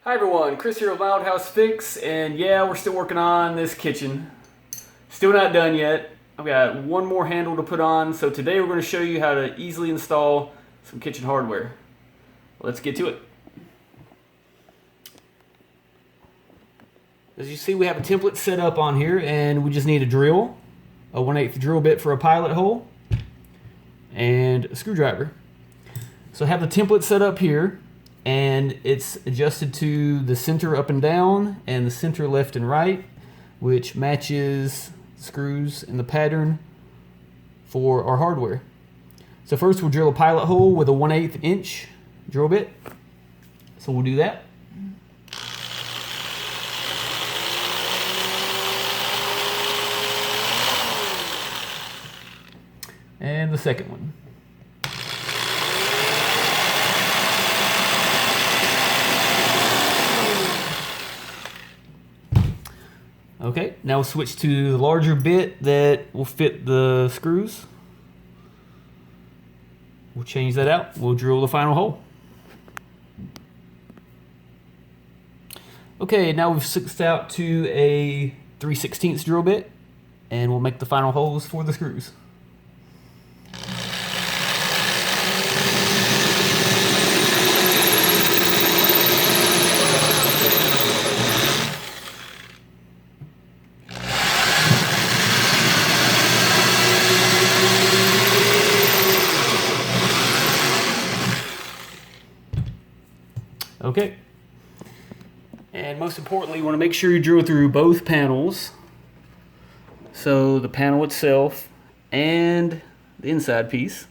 Hi everyone, Chris here with Mild House Fix, and yeah, we're still working on this kitchen. Still not done yet. I've got one more handle to put on, so today we're going to show you how to easily install some kitchen hardware. Let's get to it. As you see, we have a template set up on here, and we just need a drill, a 1/8 drill bit for a pilot hole, and a screwdriver. So I have the template set up here, and it's adjusted to the center up and down and the center left and right, which matches screws and the pattern for our hardware. So first we'll drill a pilot hole with a 1/8 inch drill bit. So we'll do that. And the second one. Okay, now we'll switch to the larger bit that will fit the screws. We'll change that out. We'll drill the final hole. Okay, now we've switched out to a 3/16 drill bit, and we'll make the final holes for the screws. Okay, and most importantly, you want to make sure you drill through both panels, so the panel itself and the inside piece.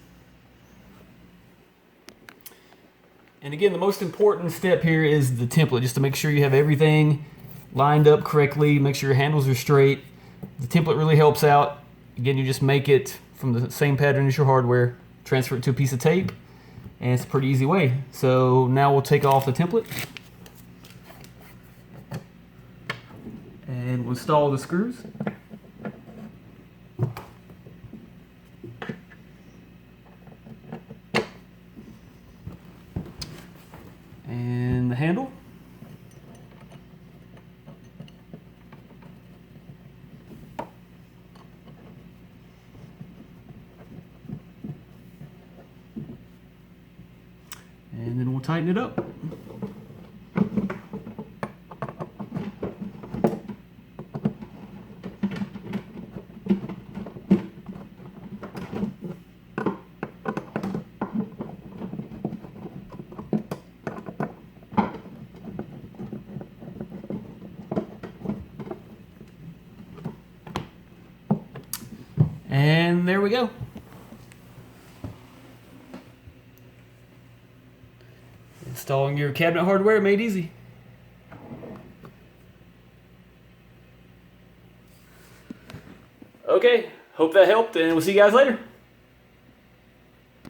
And again, the most important step here is the template, just to make sure you have everything lined up correctly, make sure your handles are straight. The template really helps out. Again, you just make it from the same pattern as your hardware, transfer it to a piece of tape, and it's a pretty easy way. So now we'll take off the template and we'll install the screws. And the handle. And then we'll tighten it up. And there we go. Installing your cabinet hardware made easy. Okay, hope that helped, and we'll see you guys later.